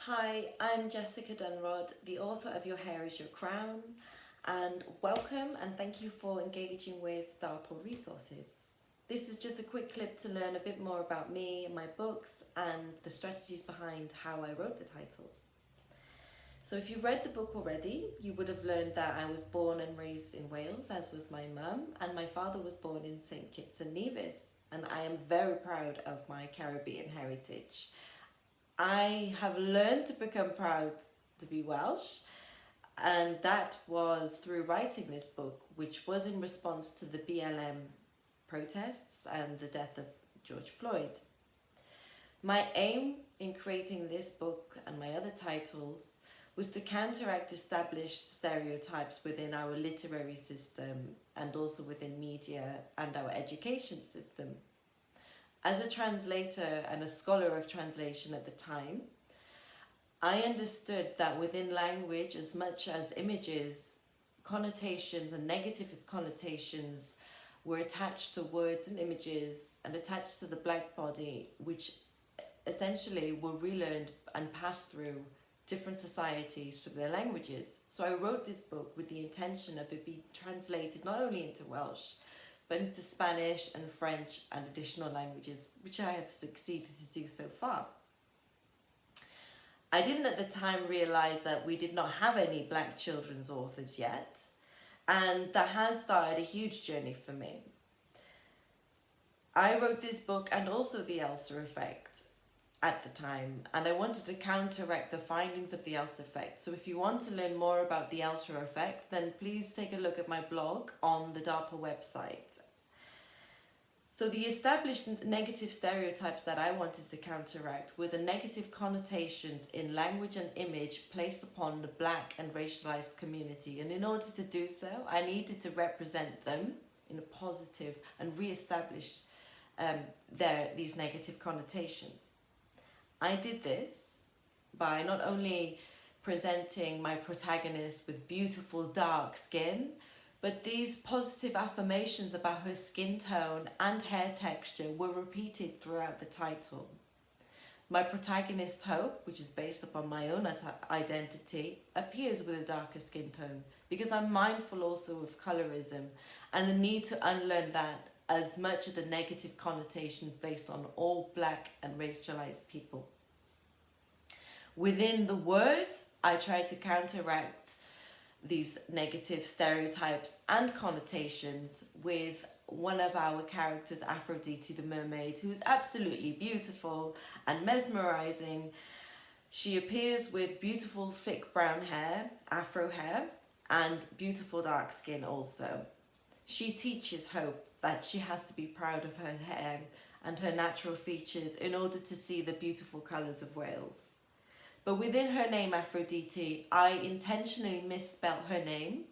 Hi, I'm Jessica Dunrod, the author of Your Hair is Your Crown, and welcome and thank you for engaging with DARPL resources. This is just a quick clip to learn a bit more about me, my books, and the strategies behind how I wrote the title. So if you've read the book already, you would have learned that I was born and raised in Wales, as was my mum, and my father was born in St Kitts and Nevis, and I am very proud of my Caribbean heritage. I have learned to become proud to be Welsh, and that was through writing this book, which was in response to the BLM protests and the death of George Floyd. My aim in creating this book and my other titles was to counteract established stereotypes within our literary system and also within media and our education system. As a translator and a scholar of translation at the time, I understood that within language, as much as images, connotations and negative connotations were attached to words and images and attached to the black body, which essentially were relearned and passed through different societies through their languages. So I wrote this book with the intention of it being translated not only into Welsh, but into Spanish and French and additional languages, which I have succeeded to do so far. I didn't at the time realise that we did not have any black children's authors yet, and that has started a huge journey for me. I wrote this book and also the Elsa effect at the time, and I wanted to counteract the findings of the Elsa effect. So if you want to learn more about the Elsa effect, then please take a look at my blog on the DARPL website. So the established negative stereotypes that I wanted to counteract were the negative connotations in language and image placed upon the black and racialized community. And in order to do so, I needed to represent them in a positive and re-establish these negative connotations. I did this by not only presenting my protagonist with beautiful dark skin, but these positive affirmations about her skin tone and hair texture were repeated throughout the title. My protagonist Hope, which is based upon my own identity, appears with a darker skin tone because I'm mindful also of colorism and the need to unlearn that as much of the negative connotation based on all black and racialized people. Within the words, I tried to counteract these negative stereotypes and connotations with one of our characters, Aphrodite the mermaid, who is absolutely beautiful and mesmerizing. She appears with beautiful thick brown hair, afro hair, and beautiful dark skin also. She teaches Hope that she has to be proud of her hair and her natural features in order to see the beautiful colours of Wales. But within her name, Aphrodite, I intentionally misspelt her name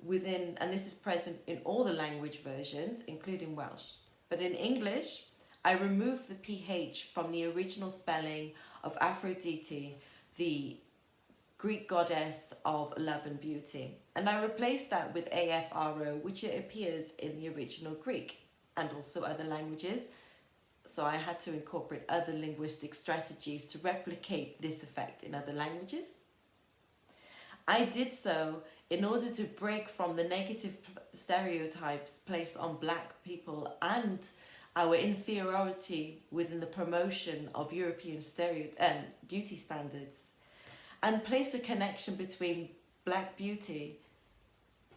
within, and this is present in all the language versions, including Welsh. But in English, I removed the PH from the original spelling of Aphrodite, the Greek goddess of love and beauty. And I replaced that with AFRO, which it appears in the original Greek and also other languages. So I had to incorporate other linguistic strategies to replicate this effect in other languages. I did so in order to break from the negative stereotypes placed on black people and our inferiority within the promotion of European beauty standards, and place a connection between black beauty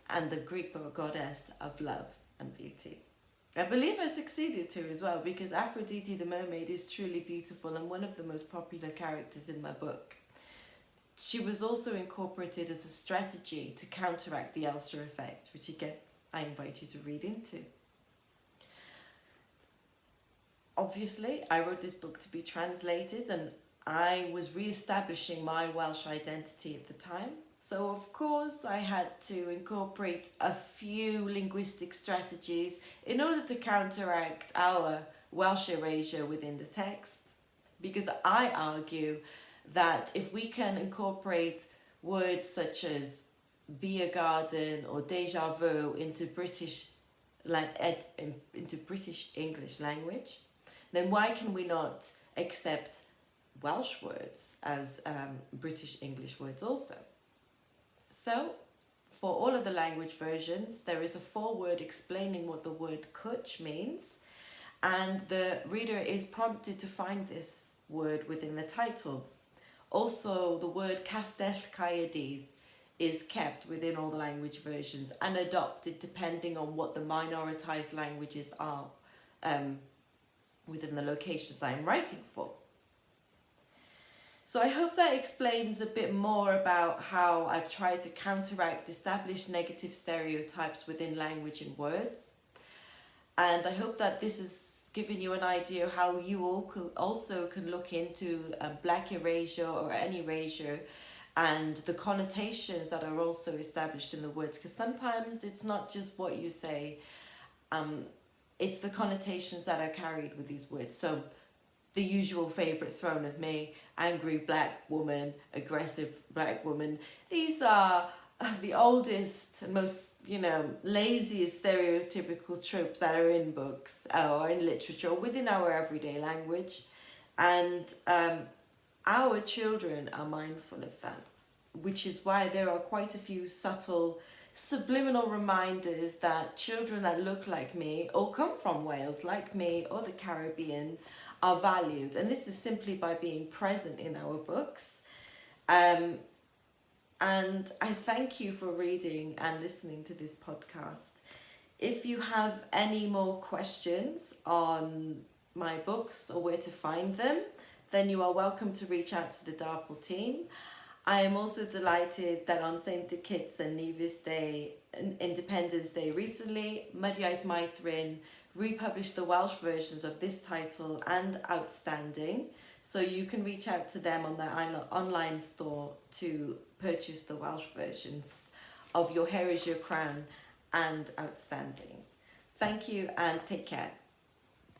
and the Greek goddess of love and beauty. I believe I succeeded to as well, because Aphrodite the mermaid is truly beautiful and one of the most popular characters in my book. She was also incorporated as a strategy to counteract the Elsa effect, which again, I invite you to read into. Obviously, I wrote this book to be translated and I was re-establishing my Welsh identity at the time. So of course I had to incorporate a few linguistic strategies in order to counteract our Welsh erasure within the text. Because I argue that if we can incorporate words such as beer garden or déjà vu into British English language, then why can we not accept Welsh words as British English words also. So, for all of the language versions, there is a foreword explaining what the word cwtch means, and the reader is prompted to find this word within the title. Also, the word Castell Caerdydd is kept within all the language versions and adopted depending on what the minoritized languages are within the locations I'm writing for. So I hope that explains a bit more about how I've tried to counteract established negative stereotypes within language and words. And I hope that this has given you an idea of how you all also can look into black erasure or any erasure and the connotations that are also established in the words. Because sometimes it's not just what you say, it's the connotations that are carried with these words. So the usual favourite thrown at me, angry black woman, aggressive black woman. These are the oldest and most, laziest stereotypical tropes that are in books or in literature within our everyday language. And our children are mindful of that, which is why there are quite a few subtle subliminal reminders that children that look like me or come from Wales like me or the Caribbean are valued. And this is simply by being present in our books. And I thank you for reading and listening to this podcast. If you have any more questions on my books or where to find them, then you are welcome to reach out to the DARPL team. I am also delighted that on St. Kitts and Nevis Day, Independence Day recently, Mudiaeth Maithrin republished the Welsh versions of this title and Outstanding, so you can reach out to them on their online store to purchase the Welsh versions of Your Hair Is Your Crown and Outstanding. Thank you and take care.